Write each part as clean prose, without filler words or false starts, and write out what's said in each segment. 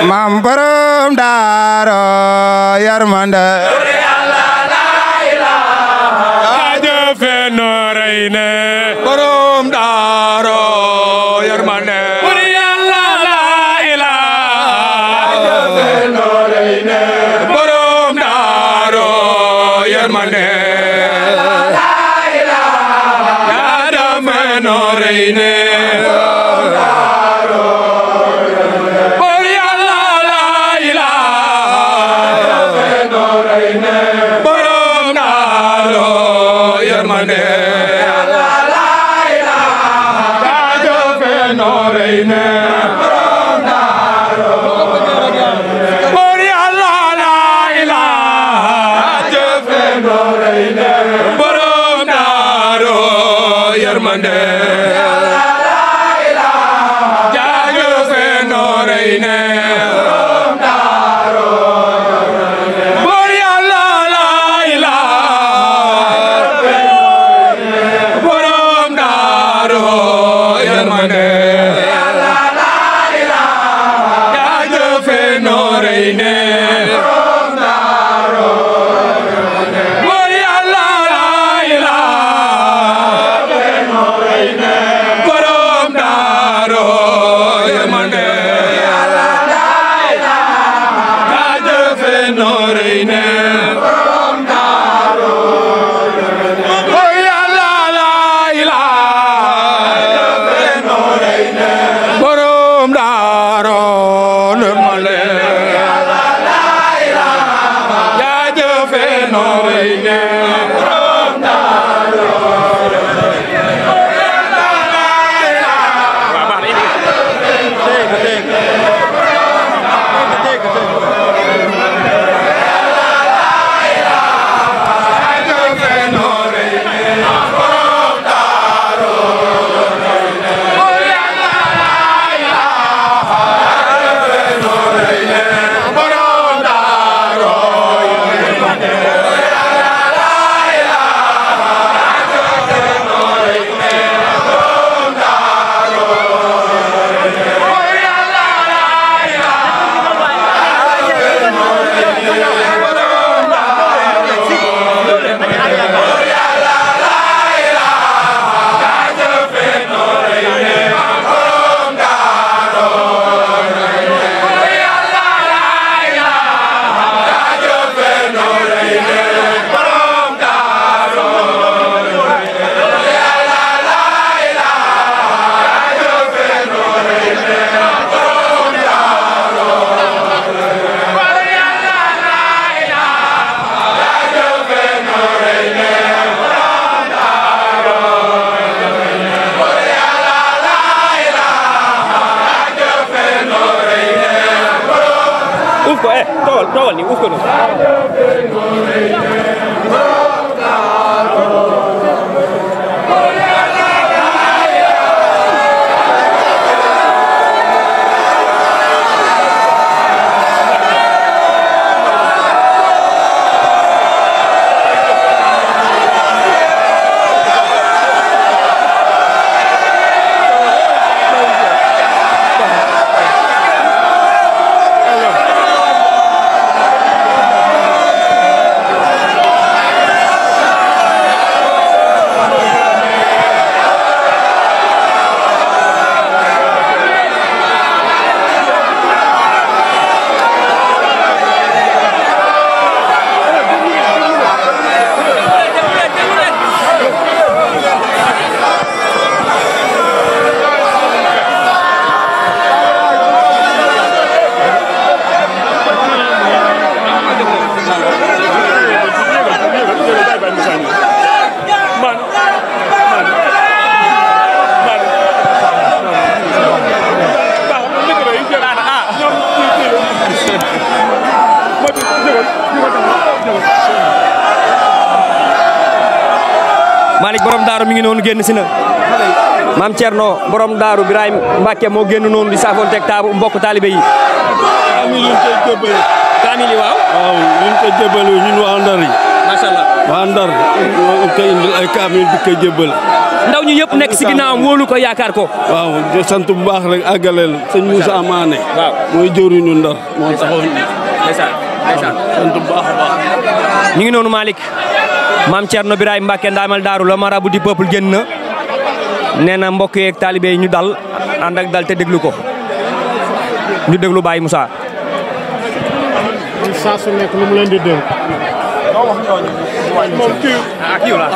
Mam borom daaro yarmande jaajëfe Noreyni borom daaro yarmande bur Yàlla la ilaha jaajëfe Noreyni borom daaro yarmande jaajëfe Noreyni toogal ni uuf ko noonu borom daaru mi ngi noonu génn si na maam Thierno borom daaru Birahim Mbacke moo génn noonu di saafoonteeg taabu mbokk taalibe yi. kaamil yi ñu koy jébbale. kaamil yi waaw. waaw ñu koy jébbale ñun waa Ndar yi. macha allah waa Ndar ñu koy indil ay kaamil di koy jébbale. ndaw ñi yëpp nekk si ginnaawam wóolu ko yaakaar ko. waaw di sant bu baax rek àggaleel sëñ Moussa Mané. waaw mooy jëwriñu Ndar moo taxawoon. ndeysaan ndeysaan. sant bu baax a baax. ñu ngi noonu Malick maam Thierno Birahim Mbacke ndaamal daaru la marabout du peuple génn na nee na mbokk yeeg taalibe yi ñu dal ànd ak dal te déglu ko ñu déglu Baye Moussa. saa su nekk lu mu leen di dénk. moom kii la.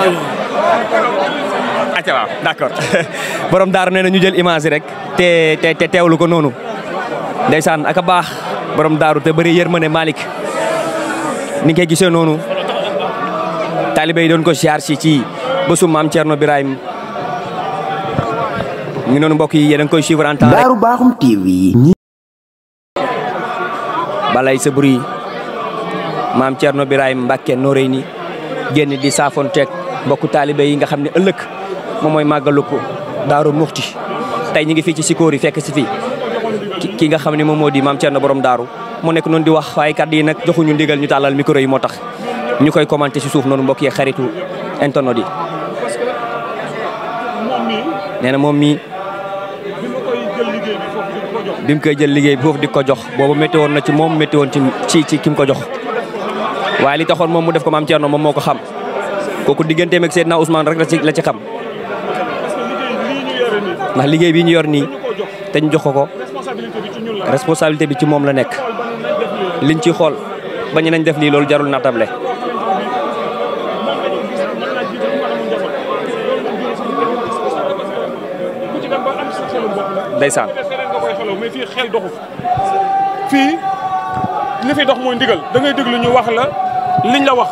acca waaw d'accord borom daaru nee na ñu jël image rek te teewlu ko noonu ndeysaan ak a baax borom daaru te bëri yërmande Malick ni nga koy gisee noonu taalibe yi doon ko siyaar si ci bésu maam Thierno Birahim ñu ngi noonu mbokk yi yéen a ngi koy suivre en temps rek. Daaru Bakhoum TV. balay sa buri maam Thierno Birahim Mbacke Noreyni génn di saafonteeg mbokku taalibe yi nga xam ne ëllëg moom mooy màggalu ko Daaru Muxti tey ñu ngi fii ci Sikori fekk si fii ki nga xam ne moom moo di maam Thierno borom daaru mu nekk noonu di wax waaye kàddu yi nag joxuñu ndigal ñu tàllal micro yi moo tax ñu koy commenté si suuf noonu mbokk yi xaritu internet yi. nee na moom mii bi mu koy jël liggéey bi foofu di ko jox boobu métti woon na ci moom métti woon ci ki mu ko jox waaye li taxoon moom mu def ko maam Thierno moom moo ko xam kooku digganteem ak Seydina Ousmane rek la ci xam ndax liggéey bi ñu yor nii te ñu jox ko responsabilité bi ci moom la nekk liñ ci xool bañ nañ def lii loolu jarul natable. ndeysaan. mais fii xel doxu fii li fi dox mooy ndigal da ngay déglu ñu wax la liñ la wax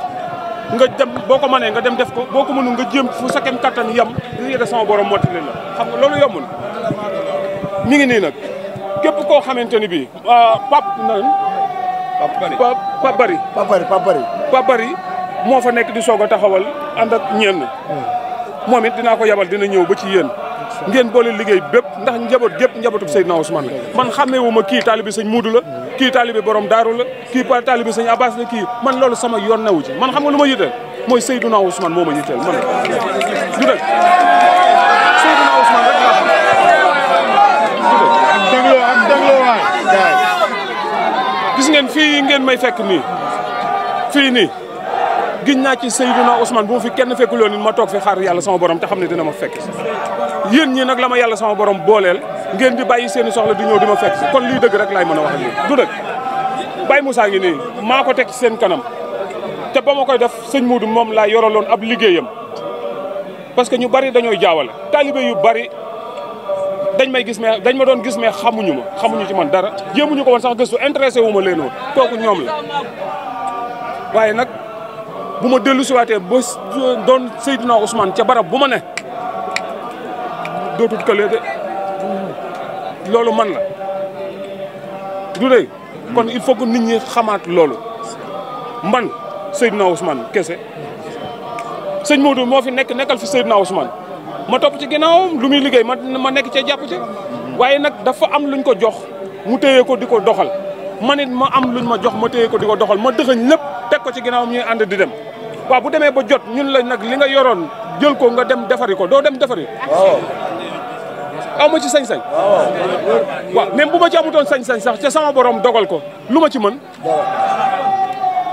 nga dem boo ko mënee nga dem def ko boo ko mënul nga jéem fu sa kem kattan yam li nga sama borom mottali la xam nga loolu yombul. mi ngi nii nag képp koo xamante ni bii Pape Bari moo fa nekk di soog a taxawal ànd ak ñenn moom it dinaa ko yabal dina ñëw ba ci yéen. ngeen boole liggéey bépp ndax njaboot gépp njabootu Seydina Ousmane la man xàmmeewuma kii taalibi sëñ Muudu la kii taalibi borom daaru la kii taalibi sëñ Abbas la kii man loolu sama yoon newu ci man xam nga lu ma yitteel mooy Seydina Ousmane moo ma yitteel man du dëgg Seydina Ousmane rek laa am dégloo waay gis ngeen fii ngeen may fekk nii fii nii giñ naa ci Seydina Ousmane bu ma fi kenn fekkuloon ni ma toog fi xaar yàlla sama borom te xam ne dina ma fekk yéen ñi nag la ma yàlla sama borom booleel ngeen di bàyyi seeni soxla di ñëw di ma fekk si kon lii dëgg rek laay mën a wax ak yéen du dëgg Baye Moussa ngi nii maa ko teg ci seen kanam te ba ma koy def sëñ Muudu moom laa yoraloon ab liggéeyam parce que ñu bari dañooy jaawale taalibe yu bari dañ may gis mais dañ ma doon gis mais xamuñu ci man dara jéemuñu ko woon sax gëstu intéressé wu ma leen woon kooku ñoom la waaye nag bu ma dellu siwaatee ba doon Seydina Ousmane ca barab bu ma ne dootul këlee de loolu man la du dee kon il faut que nit ñi xamaat loolu man Seydina Ousmane kese sëñ Modou moo fi nekkal fi Seydina Ousmane ma topp ci ginnaawam lu muy liggéey ma nekk cee jàpp ci waaye nag dafa am luñ ko jox mu téye ko di ko doxal man it ma am luñ ma jox ma téye ko di ko doxal ma dëxëñ lépp teg ko ci ginnaawam ñuy ànd di dem waaw bu demee ba jot ñun la nag li nga yoroon jël ko nga dem defari ko doo dem defari aw ma ci sañ-sañ waaw même bu ma ci amutoon sañ-sañ sax ca sama borom dogal ko lu ma ci mën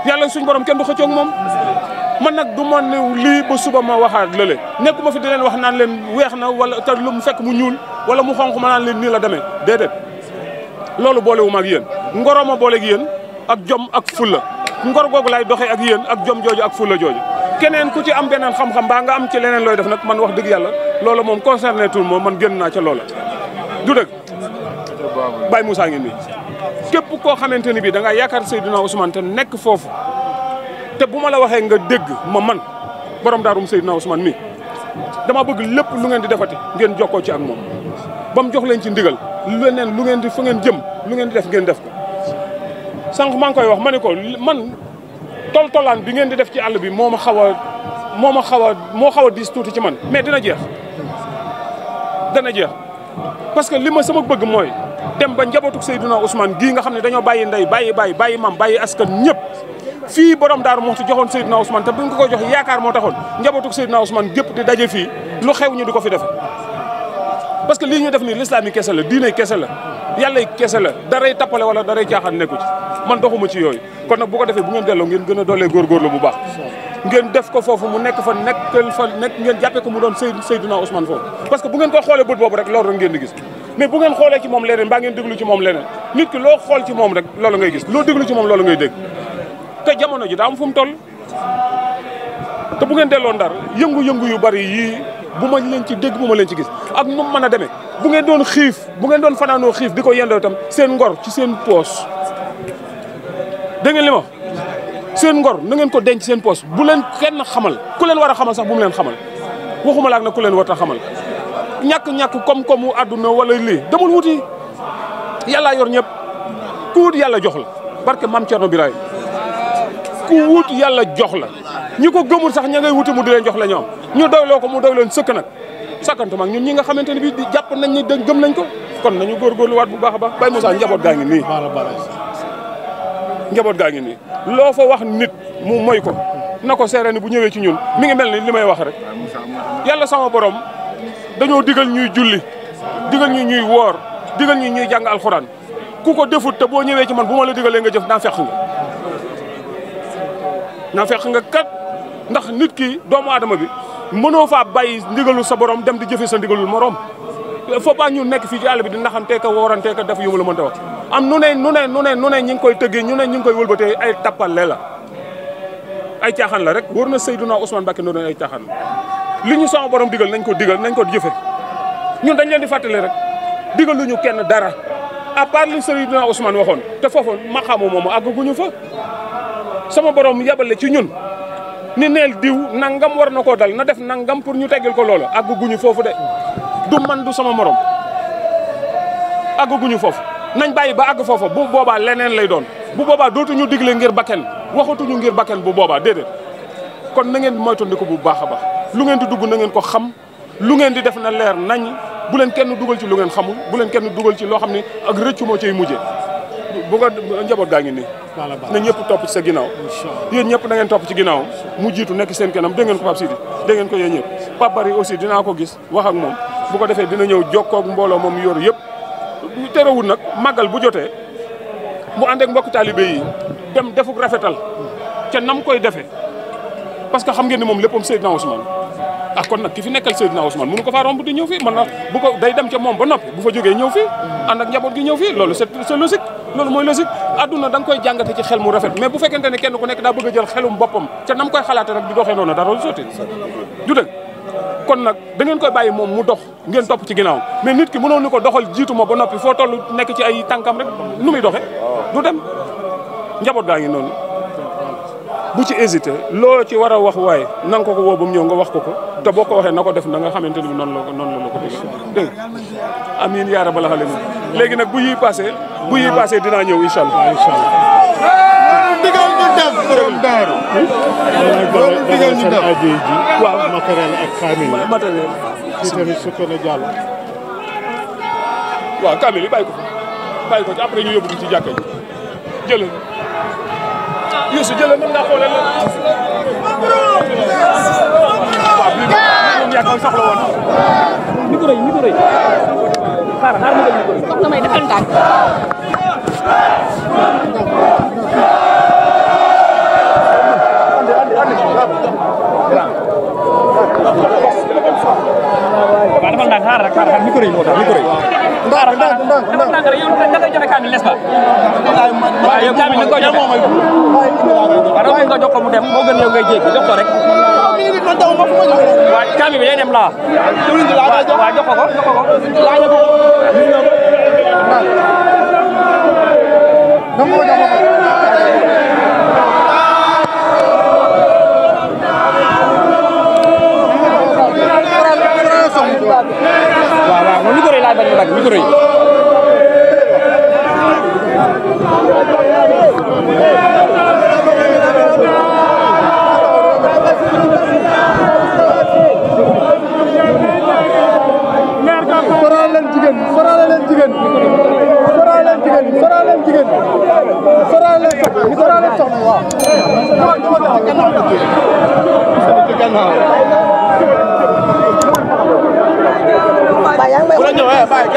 yàlla suñ borom kenn du xëccoog moom man nag du ma ne lii ba suba ma waxaat lële nekkuma fi di leen wax naan leen weex na wala te lu mu fekk mu ñuul wala mu xonq ma naan leen nii la demee déedéet loolu boolewu ma ak yéen ngoro ma boole ak yéen ak jom ak fulla ngor googu lay doxee ak yéen ak jom jooju ak fulla jooju keneen ku ci am beneen xam-xam baa nga am ci leneen looy def nag man wax dëgg yàlla loola moom concerné tout moom man génn naa ca loola du dëgg Baye Moussa ngi nii képp koo xamante ni bii da ngaa yaakaar Seydina Ousmane te nekk foofu te bu ma la waxee nga dégg ma man borom daarum Seydina Ousmane mi dama bëgg lépp lu ngeen di defati ngeen jokkoo ci ak moom ba mu jox leen ci ndigal leneen lu ngeen di fu ngeen jëm lu ngeen di def ngeen def ko sànq maa ngi koy wax ma ne ko man toltolaan bi ngeen di def ci àll bi moo ma xaw a moo xaw a diis tuuti ci man mais dina jeex parce que li ma sama bëgg mooy dem ba njabootu Seydina Ousmane gii nga xam ne dañoo bàyyi ndey bàyyi baay bàyyi mam bàyyi askan ñëpp fii borom Daaru Muxti joxoon Seydina Ousmane te bu ñu ko koy jox yaakaar moo taxoon njabootu Seydina Ousmane gépp di daje fii lu xew ñu di ko fi def parce que lii ñu def nii l'islam yi kese la diine kese la yàlla yi kese la daray tappale wala daray caaxaan nekku ci man doxuma ci yooyu kon nag bu ko defee bu ngeen delloo ngeen gën a doolee góorgóorlu bu baax ngeen def ko foofu mu nekk fa nekk ngeen jàppee ko mu doon Seydina Ousmane foofu parce que bu ngeen ko xoolee bët boobu rek loolu rek ngeen di gis mais bu ngeen xoolee ci moom leneen mbaa ngeen déglu ci moom leneen nit ki loo xool ci moom rek loolu ngay gis loo déglu ci moom loolu ngay dégg te jamono ji daa am fu mu toll te bu ngeen delloo Ndar yëngu-yëngu yu bari yii bu ma leen ci dégg bu ma leen ci gis ak nu mu mën a demee bu ngeen doon xiif bu ngeen doon fanaanoo xiif di ko yendoo itam seen ngor ci seen poos dégg ngeen li ma seen ngor na ngeen ko denc seen poos bu leen kenn xamal ku leen war a xamal sax bu mu leen xamal waxuma laak na ku leen war a xamal ñàkk koom-koomu àdduna wala lii demul wuti yàllaa yor ñëpp ku wut yàlla jox la barke Mame Thierno Birahim ku wut yàlla jox la ñi ko gëmul sax ña ngay wuti mu di leen jox la ñoom ñu doyloo ko mu doy leen sëkk nag sakkantu mag ñun ñi nga xamante ne bii di jàpp nañ ni gëm nañ ko kon nañu góorgóorluwaat bu baax a baax Baye Moussa njaboot gaa ngi nii njaboot gaa ngi nii loo fa wax nit mu moy ko na ko seere ni bu ñëwee ci ñun mi ngi mel ni li may wax rek yàlla sama borom dañoo digal ñuy julli digal ñu ñuy woor digal ñu ñuy jàng alxuraan ku ko defut te boo ñëwee ci man bu ma la digalee nga jëf naa fekk nga kat ndax nit ki doomu aadama bi mënoo faa bàyyi ndigalu sa borom dem di jëfe sa ndigalul morom faut pas ñu nekk fii ci àll bi di naxantee ka woorantee ka def yu mu la mënta wax am nu ne ñi ngi koy tëggee ñu ne ñi ngi koy wëlbatee ay tappale la ay caaxaan la rek wóor na Seydina Ousmane Mbacké noonu ay caaxaan la li ñu sama borom digal nañ ko jëfe ñun dañ leen di fàttali rek digal lu ñu kenn dara à part li Seydina Ousmane waxoon te foofu ma xamu moomu àgguñu fa sama borom yabale ci ñun ni neel diw nangam war na koo dal na def nangam pour ñu teggil ko loolu àgguñu foofu de du man du sama morom àgguñu foofu nañ bàyyi ba àgg foofa bu boobaa leneen lay doon bu boobaa dootuñu digle ngir bakken waxatuñu ngir bakken bu boobaa déedéet kon na ngeen moytandiku bu baax a baax lu ngeen di dugg na ngeen ko xam lu ngeen di def na leer nañ bu leen kenn dugal ci lu ngeen xamul bu leen kenn dugal ci loo xam ne ak rëccu moo cay mujjee bu nga njaboot gaa ngi nii na ñëpp topp ci sa ginnaaw yéen ñëpp na ngeen topp ci ginnaaw mu jiitu nekk seen kanam dégg ngeen ko Pape Sidi dégg ngeen ko yéen ñëpp Pape Bari aussi dinaa ko gis wax ak moom bu ko defee dina ñëw jokkoo ak mbooloo moom yor yëpp terewul nag màggal bu jotee mu ànd ak mbokk taalibe yi dem defuk rafetal ca nam koy defee parce que xam ngeen ni moom léppam Seydina Ousmane kon nag ki fi nekkal Seydina Ousmane mënu ko faa romb di ñëw fii man na bu ko day dem ca moom ba noppi bu fa jógee ñëw fii ànd ak njaboot gi ñëw fii loolu c'est logique loolu mooy logique adduna da nga koy jàngate ci xel mu rafet mais bu fekkente ne kenn ku nekk daa bëgg a jël xelum boppam ca nam koy xalaate rek di doxee noonu dara lu sotti du dëgg kon nag da ngeen koy bàyyi moom mu dox ngeen topp ci ginnaaw mais nit ki mënoon ni ko doxal jiitu ma ba noppi foo toll nekk ci ay tànkam rek nu muy doxe du dem njaboot gaa ngi noonu bu ci hésité loo ci war a wax waaye na nga ko woo ba mu ñëw nga wax ko te boo ko waxee na ko def na nga xamante ni noonu la ko dégg amiin yaa rabbal aalamiin léegi nag bu yii passé dinaa ñëw incha allah. digal ñu dem borom daaru. loolu digal ñu dem waaw matériel ak kaamil yi. matériel. ci tamit su ko ne jàll. waaw kaamil yi bàyyi ko ci après ñu yóbbu ko ci jàkka ji jëlee. Youssou jëlee mën ngaa xoolee la. waaw bii moom yaakaar soxla woon. micro yi. xaaral ma jël micro yi. soxna may defal ndànk. waaw defal ndànk xaaral micro yi moo tax micro yi. defal ndànk rek yow da ngay joxe kaamil n'est-ce pas. waaw yow kaamil da nga koy joxe. waaw nga jox ko mu dem moo gën yow ngay jéggi jox ko rek. waaw kaamil bi day dem laa. waaw jox ko. waaw micro yi laay bañ a dagg micro yi. bu la ñëwee bàyyi